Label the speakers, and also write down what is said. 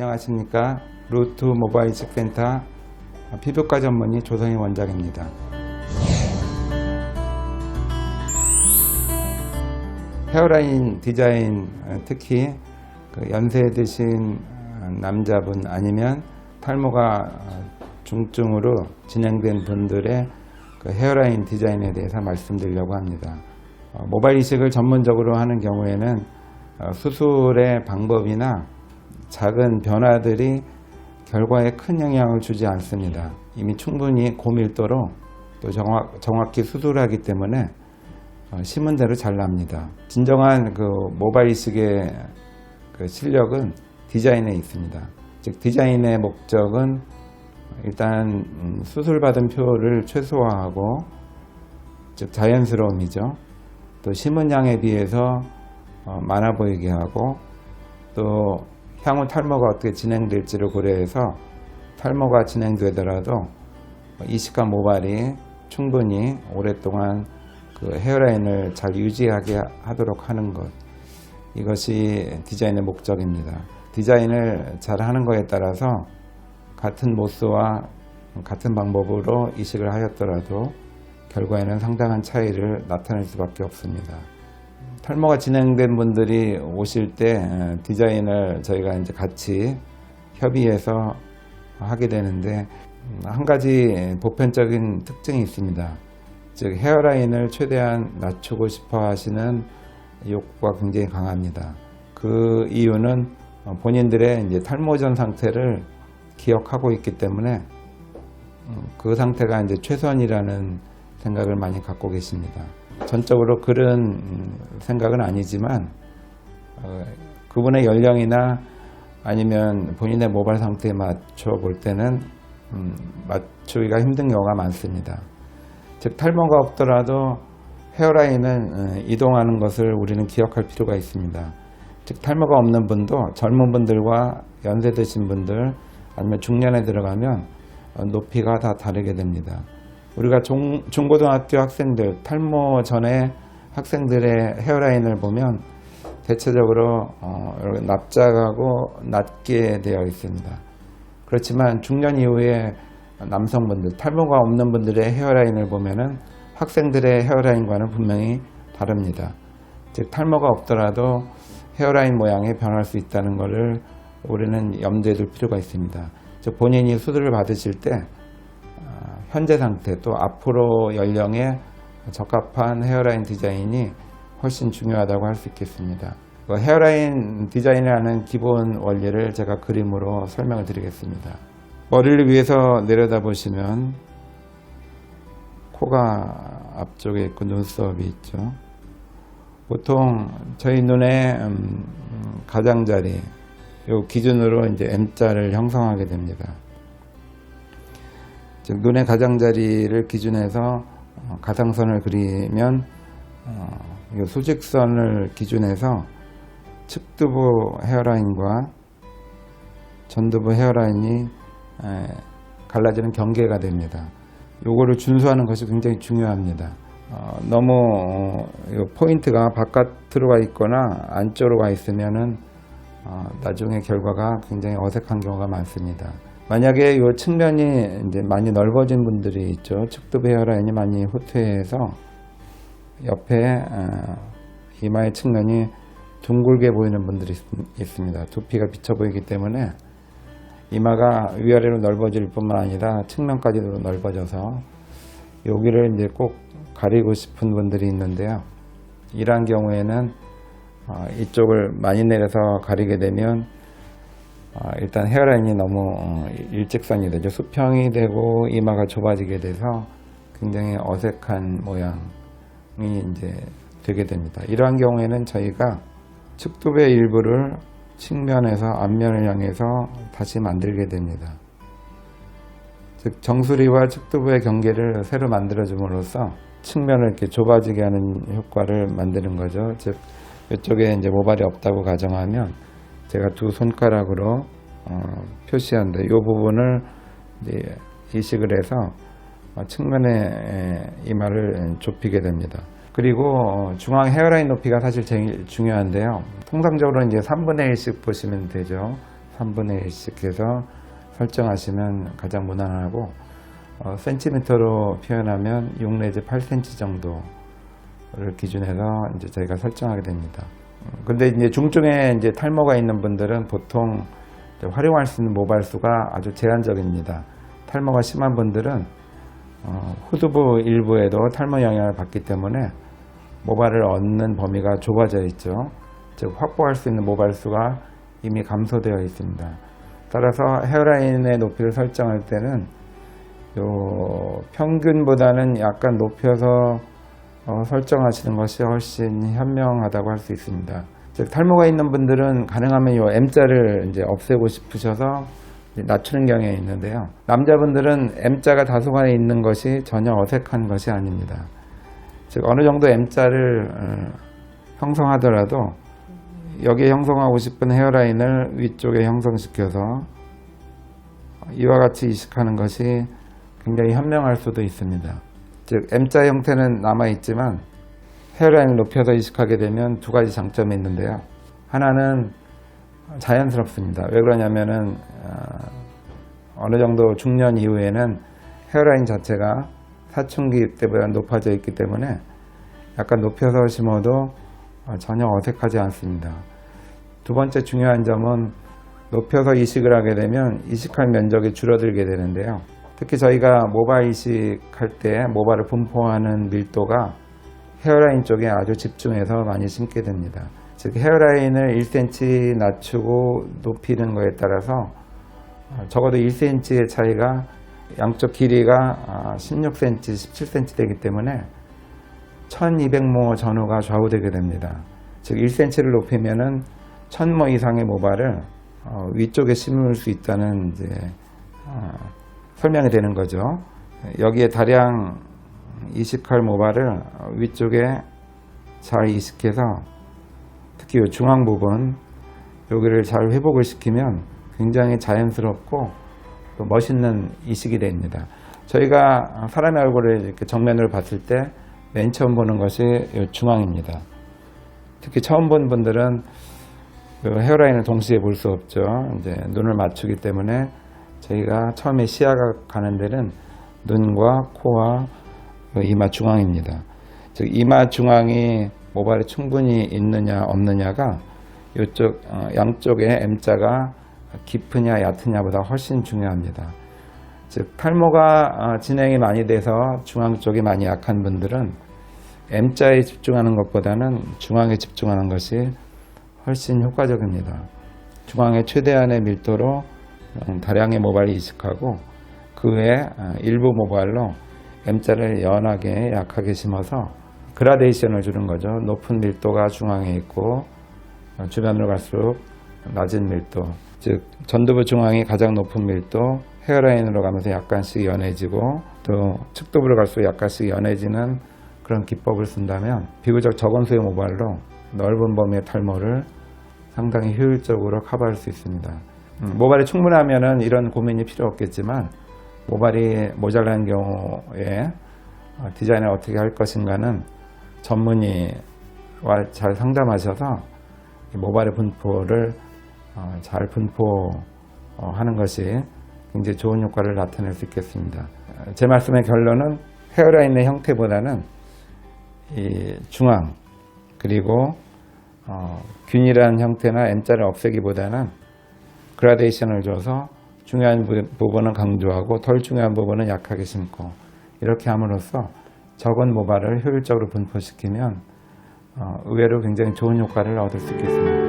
Speaker 1: 안녕하십니까. 루트 모바일 이식센터 피부과 전문의 조성희 원장입니다. 헤어라인 디자인, 특히 연세 드신 남자분 아니면 탈모가 중증으로 진행된 분들의 헤어라인 디자인에 대해서 말씀드리려고 합니다. 모바일 이식을 전문적으로 하는 경우에는 수술의 방법이나 작은 변화들이 결과에 큰 영향을 주지 않습니다. 이미 충분히 고밀도로 또 정확히 수술하기 때문에 심은 대로 잘 납니다. 진정한 모바일 이식의 실력은 디자인에 있습니다. 즉 디자인의 목적은 일단 수술받은 표를 최소화하고, 즉 자연스러움이죠. 또 심은 양에 비해서 많아 보이게 하고, 또 향후 탈모가 어떻게 진행될지를 고려해서 탈모가 진행되더라도 이식한 모발이 충분히 오랫동안 헤어라인을 잘 유지하게 하도록 하는 것, 이것이 디자인의 목적입니다. 디자인을 잘 하는 것에 따라서 같은 모스와 같은 방법으로 이식을 하였더라도 결과에는 상당한 차이를 나타낼 수밖에 없습니다. 탈모가 진행된 분들이 오실 때 디자인을 저희가 이제 같이 협의해서 하게 되는데, 한 가지 보편적인 특징이 있습니다. 즉 헤어라인을 최대한 낮추고 싶어 하시는 욕구가 굉장히 강합니다. 그 이유는 본인들의 이제 탈모 전 상태를 기억하고 있기 때문에 그 상태가 이제 최선이라는 생각을 많이 갖고 계십니다. 전적으로 그런 생각은 아니지만 그분의 연령이나 아니면 본인의 모발 상태에 맞춰 볼 때는 맞추기가 힘든 경우가 많습니다. 즉 탈모가 없더라도 헤어라인은 이동하는 것을 우리는 기억할 필요가 있습니다. 즉 탈모가 없는 분도 젊은 분들과 연세 드신 분들 아니면 중년에 들어가면 높이가 다 다르게 됩니다. 우리가 중고등학교 학생들, 탈모 전에 학생들의 헤어라인을 보면 대체적으로 납작하고 낮게 되어 있습니다. 그렇지만 중년 이후에 남성분들, 탈모가 없는 분들의 헤어라인을 보면은 학생들의 헤어라인과는 분명히 다릅니다. 즉 탈모가 없더라도 헤어라인 모양이 변할 수 있다는 것을 우리는 염두에 둘 필요가 있습니다. 즉 본인이 수술을 받으실 때 현재 상태 또 앞으로 연령에 적합한 헤어라인 디자인이 훨씬 중요하다고 할 수 있겠습니다. 헤어라인 디자인이라는 기본 원리를 제가 그림으로 설명을 드리겠습니다. 머리를 위에서 내려다보시면 코가 앞쪽에 있고 눈썹이 있죠. 보통 저희 눈의 가장자리, 요 기준으로 이제 M자를 형성하게 됩니다. 즉 눈의 가장자리를 기준해서 가상선을 그리면 이 수직선을 기준해서 측두부 헤어라인과 전두부 헤어라인이 갈라지는 경계가 됩니다. 요거를 준수하는 것이 굉장히 중요합니다. 너무 포인트가 바깥으로 가 있거나 안쪽으로 가 있으면은 나중에 결과가 굉장히 어색한 경우가 많습니다. 만약에 이 측면이 이제 많이 넓어진 분들이 있죠. 측두부 헤어라인이 많이 후퇴해서 옆에 이마의 측면이 둥글게 보이는 분들이 있습니다. 두피가 비쳐 보이기 때문에 이마가 위아래로 넓어질 뿐만 아니라 측면까지도 넓어져서 여기를 이제 꼭 가리고 싶은 분들이 있는데요. 이러한 경우에는 이쪽을 많이 내려서 가리게 되면 일단 헤어라인이 너무 일직선이 되죠. 수평이 되고 이마가 좁아지게 돼서 굉장히 어색한 모양이 이제 되게 됩니다. 이러한 경우에는 저희가 측두부의 일부를 측면에서 앞면을 향해서 다시 만들게 됩니다. 즉 정수리와 측두부의 경계를 새로 만들어 줌으로써 측면을 이렇게 좁아지게 하는 효과를 만드는 거죠. 즉 이쪽에 이제 모발이 없다고 가정하면 제가 두 손가락으로 표시하는데 이 부분을 이제 이식을 해서 측면의 이마를 좁히게 됩니다. 그리고 중앙 헤어라인 높이가 사실 제일 중요한데요. 통상적으로 이제 3분의 1씩 보시면 되죠. 3분의 1씩 해서 설정하시면 가장 무난하고, 센티미터로 표현하면 6 내지 8cm 정도를 기준해서 이제 저희가 설정하게 됩니다. 근데 이제 중증에 이제 탈모가 있는 분들은 보통 활용할 수 있는 모발 수가 아주 제한적입니다. 탈모가 심한 분들은 후두부 일부에도 탈모 영향을 받기 때문에 모발을 얻는 범위가 좁아져 있죠. 즉 확보할 수 있는 모발 수가 이미 감소되어 있습니다. 따라서 헤어라인의 높이를 설정할 때는 평균보다는 약간 높여서 설정하시는 것이 훨씬 현명하다고 할 수 있습니다. 즉 탈모가 있는 분들은 가능하면 요 M자를 이제 없애고 싶으셔서 낮추는 경향이 있는데요. 남자분들은 M자가 다소간에 있는 것이 전혀 어색한 것이 아닙니다. 즉 어느 정도 M자를 형성하더라도 여기에 형성하고 싶은 헤어라인을 위쪽에 형성시켜서 이와 같이 이식하는 것이 굉장히 현명할 수도 있습니다. 즉 M자 형태는 남아있지만 헤어라인을 높여서 이식하게 되면 두 가지 장점이 있는데요. 하나는 자연스럽습니다. 왜 그러냐면은 어느 정도 중년 이후에는 헤어라인 자체가 사춘기 때보다 높아져 있기 때문에 약간 높여서 심어도 전혀 어색하지 않습니다. 두 번째 중요한 점은 높여서 이식을 하게 되면 이식할 면적이 줄어들게 되는데요. 특히 저희가 모발 이식할 때 모발을 분포하는 밀도가 헤어라인 쪽에 아주 집중해서 많이 심게 됩니다. 즉 헤어라인을 1cm 낮추고 높이는 것에 따라서 적어도 1cm의 차이가 양쪽 길이가 16cm, 17cm 되기 때문에 1200모 전후가 좌우되게 됩니다. 즉 1cm를 높이면은 1000모 이상의 모발을 위쪽에 심을 수 있다는 이제 설명이 되는 거죠. 여기에 다량 이식할 모발을 위쪽에 잘 이식해서 특히 이 중앙 부분 여기를 잘 회복을 시키면 굉장히 자연스럽고 또 멋있는 이식이 됩니다. 저희가 사람의 얼굴을 이렇게 정면으로 봤을 때 맨 처음 보는 것이 이 중앙입니다. 특히 처음 본 분들은 헤어라인을 동시에 볼 수 없죠. 이제 눈을 맞추기 때문에 저희가 처음에 시야가 가는 데는 눈과 코와 이마 중앙입니다. 즉 이마 중앙이 모발이 충분히 있느냐 없느냐가 이쪽 양쪽에 M자가 깊으냐 얕으냐보다 훨씬 중요합니다. 즉 탈모가 진행이 많이 돼서 중앙 쪽이 많이 약한 분들은 M자에 집중하는 것보다는 중앙에 집중하는 것이 훨씬 효과적입니다. 중앙의 최대한의 밀도로 다량의 모발을 이식하고 그 외에 일부 모발로 M자를 연하게 약하게 심어서 그라데이션을 주는 거죠. 높은 밀도가 중앙에 있고 주변으로 갈수록 낮은 밀도, 즉 전두부 중앙이 가장 높은 밀도, 헤어라인으로 가면서 약간씩 연해지고 또 측두부로 갈수록 약간씩 연해지는 그런 기법을 쓴다면 비교적 적은 수의 모발로 넓은 범위의 탈모를 상당히 효율적으로 커버할 수 있습니다. 모발이 충분하면은 이런 고민이 필요 없겠지만 모발이 모자란 경우에 디자인을 어떻게 할 것인가는 전문의와 잘 상담하셔서 모발의 분포를 잘 분포하는 것이 굉장히 좋은 효과를 나타낼 수 있겠습니다. 제 말씀의 결론은 헤어라인의 형태보다는 이 중앙 그리고 균일한 형태나 M자를 없애기보다는 그라데이션을 줘서 중요한 부분은 강조하고 덜 중요한 부분은 약하게 심고 이렇게 함으로써 적은 모발을 효율적으로 분포시키면 의외로 굉장히 좋은 효과를 얻을 수 있겠습니다.